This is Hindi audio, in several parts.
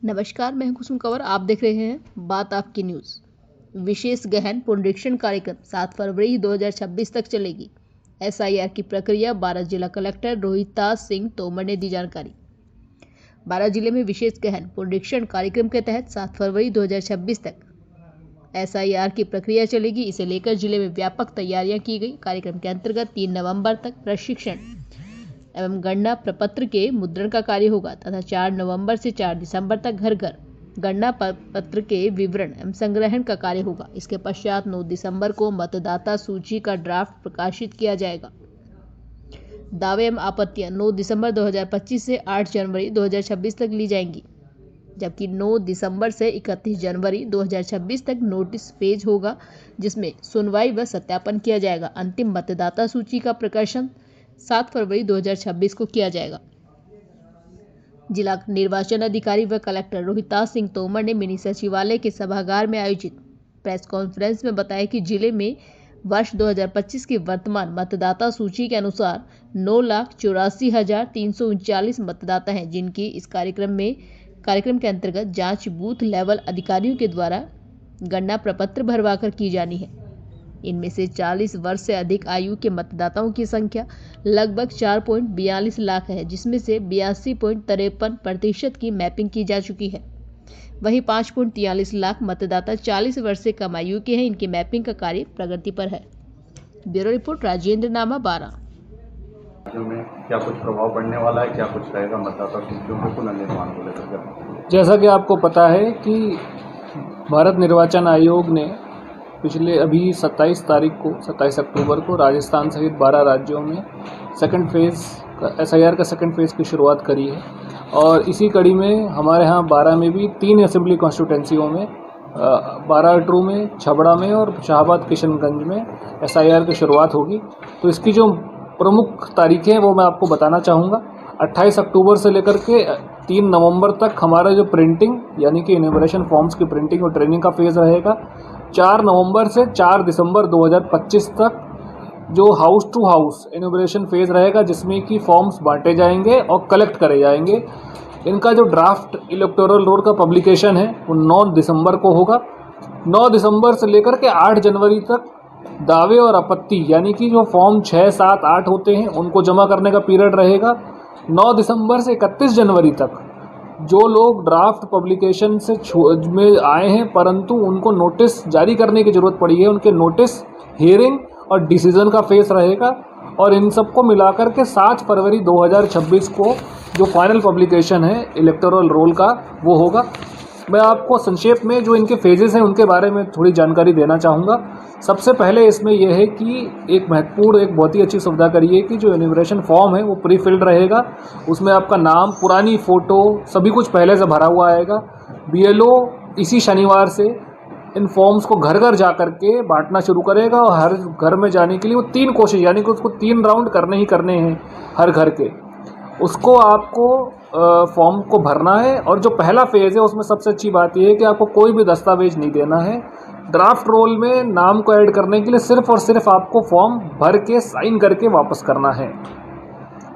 नमस्कार, मैं हूं कुसुम कंवर। आप देख रहे हैं बात आपकी न्यूज़। विशेष गहन पुनरीक्षण कार्यक्रम 7 फरवरी 2026 तक चलेगी। एसआईआर की प्रक्रिया 12 जिला कलेक्टर रोहितास सिंह तोमर ने दी जानकारी। 12 जिले में विशेष गहन पुनरीक्षण कार्यक्रम के तहत 7 फरवरी 2026 तक एसआईआर की प्रक्रिया चलेगी। इसे लेकर जिले में व्यापक तैयारियां की गई। कार्यक्रम के अंतर्गत 3 नवंबर तक प्रशिक्षण एवं गणना प्रपत्र के मुद्रण का कार्य होगा तथा 4 नवंबर से 4 दिसंबर तक घर घर गणना पत्र के विवरण एवं संग्रहण का कार्य होगा। इसके पश्चात 9 दिसंबर को मतदाता सूची का ड्राफ्ट प्रकाशित किया जाएगा। दावे एवं आपत्तियां 9 दिसंबर 2025 से 8 जनवरी 2026 तक ली जाएंगी, जबकि 9 दिसंबर से 31 जनवरी 2026 तक नोटिस पेज होगा, जिसमें सुनवाई व सत्यापन किया जाएगा। अंतिम मतदाता सूची का प्रकाशन 7 फरवरी 2026 को किया जाएगा। जिला निर्वाचन अधिकारी व कलेक्टर रोहितास सिंह तोमर ने मिनी सचिवालय के सभागार में आयोजित प्रेस कॉन्फ्रेंस में बताया कि जिले में वर्ष 2025 की वर्तमान मतदाता सूची के अनुसार 9,84,339 मतदाता हैं, जिनकी इस कार्यक्रम के अंतर्गत जांच बूथ लेवल अधिकारियों के द्वारा गणना प्रपत्र भरवाकर की जानी है। इनमें से 40 वर्ष से अधिक आयु के मतदाताओं की संख्या लगभग 4.42 लाख है, जिसमें से 82.53% की मैपिंग की जा चुकी है। वहीं 5.43 लाख मतदाता 40 वर्ष से कम आयु के हैं। इनकी मैपिंग का कार्य प्रगति पर है। ब्यूरो रिपोर्ट, राजेंद्र नामा, 12। में क्या कुछ प्रभाव पड़ने वाला है, क्या कुछ रहेगा मतदाता सूचियों के पुनर्निर्माण को लेकर? जैसा कि आपको पता है कि भारत निर्वाचन आयोग ने पिछले अभी 27 अक्टूबर को राजस्थान सहित 12 राज्यों में सेकंड फेज़ का एसआईआर का सेकंड फेज़ की शुरुआत करी है। और इसी कड़ी में हमारे यहाँ 12 में भी 3 असेंबली कॉन्स्टिट्यूंसियों में 12 में, छबड़ा में और शाहबाद किशनगंज में एसआईआर की शुरुआत होगी। तो इसकी जो प्रमुख तारीखें वो मैं आपको बताना चाहूँगा। 28 अक्टूबर से लेकर के 3 नवंबर तक हमारा जो प्रिंटिंग यानी कि इनॉग्रेशन फॉर्म्स की प्रिंटिंग और ट्रेनिंग का फेज़ रहेगा। 4 नवंबर से 4 दिसंबर 2025 तक जो हाउस टू हाउस इनॉग्रेशन फेज़ रहेगा, जिसमें कि फॉर्म्स बांटे जाएंगे और कलेक्ट करे जाएंगे। इनका जो ड्राफ्ट इलेक्टोरल रोल का पब्लिकेशन है वो 9 दिसंबर को होगा। 9 दिसंबर से लेकर के 8 जनवरी तक दावे और आपत्ति यानी कि जो फॉर्म 6, 7, 8 होते हैं उनको जमा करने का पीरियड रहेगा। 9 दिसंबर से 31 जनवरी तक जो लोग ड्राफ्ट पब्लिकेशन से में आए हैं परंतु उनको नोटिस जारी करने की ज़रूरत पड़ी है, उनके नोटिस, हियरिंग और डिसीजन का फेस रहेगा। और इन सबको मिलाकर के 7 फरवरी 2026 को जो फाइनल पब्लिकेशन है इलेक्टोरल रोल का वो होगा। मैं आपको संक्षेप में जो इनके फेजेस हैं उनके बारे में थोड़ी जानकारी देना चाहूँगा। सबसे पहले इसमें यह है कि एक महत्वपूर्ण, एक बहुत ही अच्छी सुविधा करी है कि जो इनॉग्रेशन फॉर्म है वो प्री फिल्ड रहेगा। उसमें आपका नाम, पुरानी फ़ोटो, सभी कुछ पहले से भरा हुआ आएगा। बीएलओ इसी शनिवार से इन फॉर्म्स को घर घर जा कर के बांटना शुरू करेगा और हर घर में जाने के लिए वो 3 कोशिश यानी कि उसको 3 राउंड करने ही करने हैं हर घर के। उसको आपको फॉर्म को भरना है और जो पहला फेज़ है उसमें सबसे अच्छी बात यह है कि आपको कोई भी दस्तावेज नहीं देना है। ड्राफ्ट रोल में नाम को ऐड करने के लिए सिर्फ और सिर्फ आपको फॉर्म भर के साइन करके वापस करना है,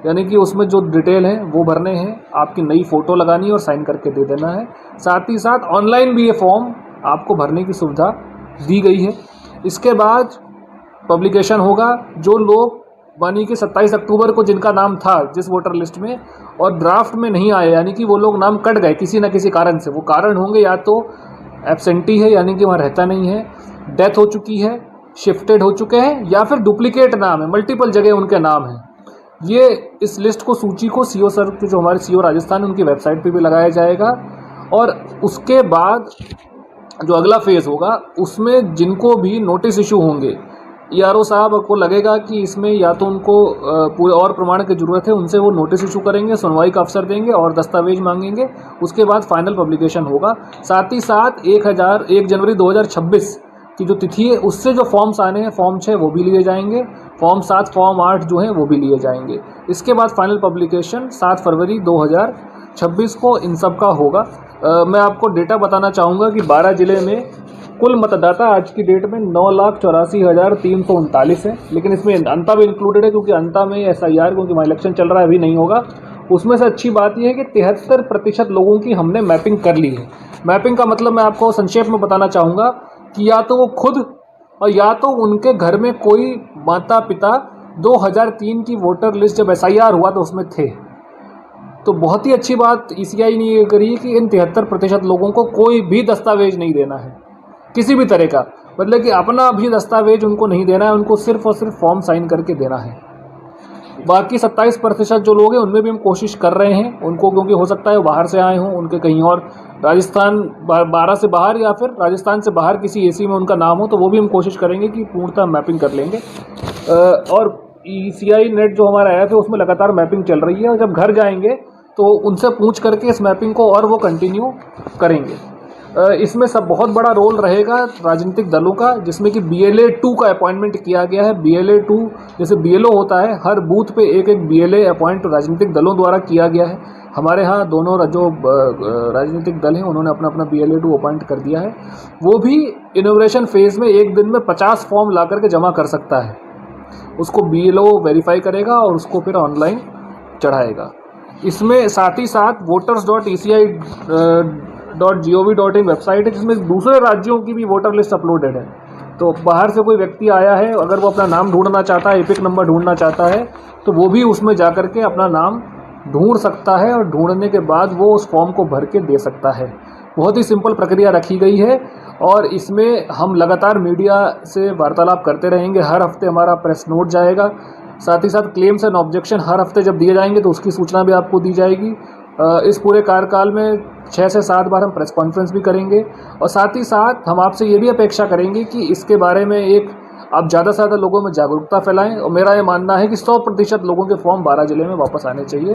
यानी कि उसमें जो डिटेल है वो भरने हैं, आपकी नई फ़ोटो लगानी है और साइन करके दे देना है। साथ ही साथ ऑनलाइन भी ये फॉर्म आपको भरने की सुविधा दी गई है। इसके बाद पब्लिकेशन होगा। जो लोग मानी कि 27 अक्टूबर को जिनका नाम था जिस वोटर लिस्ट में और ड्राफ्ट में नहीं आए, यानी कि वो लोग नाम कट गए किसी न किसी कारण से, वो कारण होंगे या तो एब्सेंटी है यानी कि वहाँ रहता नहीं है, डेथ हो चुकी है, शिफ्टेड हो चुके हैं, या फिर डुप्लीकेट नाम है, मल्टीपल जगह उनके नाम हैं। ये इस लिस्ट को, सूची को सीओ सर के जो हमारे सीओ राजस्थान उनकी वेबसाइट पे भी लगाया जाएगा। और उसके बाद जो अगला फेज़ होगा उसमें जिनको भी नोटिस इशू होंगे, ईआरओ साहब को लगेगा कि इसमें या तो उनको पूरे और प्रमाण की ज़रूरत है, उनसे वो नोटिस इशू करेंगे, सुनवाई का अवसर देंगे और दस्तावेज मांगेंगे। उसके बाद फाइनल पब्लिकेशन होगा। साथ ही साथ 1 जनवरी 2026 की जो तिथि है उससे जो फॉर्म्स आने हैं, फॉर्म 6 वो भी लिए जाएंगे, फॉर्म 7, फॉर्म 8 जो हैं वो भी लिए जाएंगे। इसके बाद फाइनल पब्लिकेशन 7 फरवरी 2026 को इन सब का होगा। मैं आपको डेटा बताना चाहूँगा कि 12 जिले में कुल मतदाता आज की डेट में 9,84,339 है, लेकिन इसमें अंता भी इंक्लूडेड है क्योंकि अंता में एसआईआर, क्योंकि वहाँ इलेक्शन चल रहा है, अभी नहीं होगा। उसमें से अच्छी बात यह है कि 73% लोगों की हमने मैपिंग कर ली है। मैपिंग का मतलब मैं आपको संक्षेप में बताना चाहूँगा कि या तो वो खुद और या तो उनके घर में कोई माता पिता 2003 की वोटर लिस्ट जब SIR हुआ तो उसमें थे। तो बहुत ही अच्छी बात ECI ने ये करी कि इन 73% लोगों को कोई भी दस्तावेज नहीं देना है किसी भी तरह का, मतलब कि अपना भी दस्तावेज उनको नहीं देना है, उनको सिर्फ और सिर्फ फॉर्म साइन करके देना है। बाकी 27% जो लोग हैं उनमें भी हम कोशिश कर रहे हैं उनको, क्योंकि हो सकता है वो बाहर से आए हों, उनके कहीं और राजस्थान 12 से बाहर या फिर राजस्थान से बाहर किसी AC में उनका नाम हो, तो वो भी हम कोशिश करेंगे कि पूर्णतः मैपिंग कर लेंगे। और ECI नेट जो हमारा ऐप है उसमें लगातार मैपिंग चल रही है, और जब घर जाएंगे तो उनसे पूछ करके इस मैपिंग को और वो कंटिन्यू करेंगे। इसमें सब बहुत बड़ा रोल रहेगा राजनीतिक दलों का, जिसमें कि BLA 2 का अपॉइंटमेंट किया गया है। BLA 2 जैसे BLO होता है, हर बूथ पे एक एक BLA अपॉइंट राजनीतिक दलों द्वारा किया गया है। हमारे यहाँ दोनों जो राजनीतिक दल हैं उन्होंने अपना अपना BLA 2 अपॉइंट कर दिया है। वो भी इनोग्रेशन फेज़ में एक दिन में 50 फॉर्म ला करके जमा कर सकता है। उसको BLO वेरीफाई करेगा और उसको फिर ऑनलाइन चढ़ाएगा। इसमें साथ ही साथ voters.eci.gov.in वेबसाइट है, जिसमें दूसरे राज्यों की भी वोटर लिस्ट अपलोडेड है। तो बाहर से कोई व्यक्ति आया है, अगर वो अपना नाम ढूंढना चाहता है, एपिक नंबर ढूंढना चाहता है, तो वो भी उसमें जा कर के अपना नाम ढूंढ सकता है, और ढूंढने के बाद वो उस फॉर्म को भर के दे सकता है। बहुत ही सिंपल प्रक्रिया रखी गई है, और इसमें हम लगातार मीडिया से वार्तालाप करते रहेंगे। हर हफ्ते हमारा प्रेस नोट जाएगा, साथ ही साथ क्लेम्स एंड ऑब्जेक्शन हर हफ्ते जब दिए जाएंगे तो उसकी सूचना भी आपको दी जाएगी। इस पूरे कार्यकाल में 6 से 7 बार हम प्रेस कॉन्फ्रेंस भी करेंगे, और साथ ही साथ हम आपसे ये भी अपेक्षा करेंगे कि इसके बारे में आप ज़्यादा से ज़्यादा लोगों में जागरूकता फैलाएं। और मेरा ये मानना है कि 100% लोगों के फॉर्म 12 जिले में वापस आने चाहिए।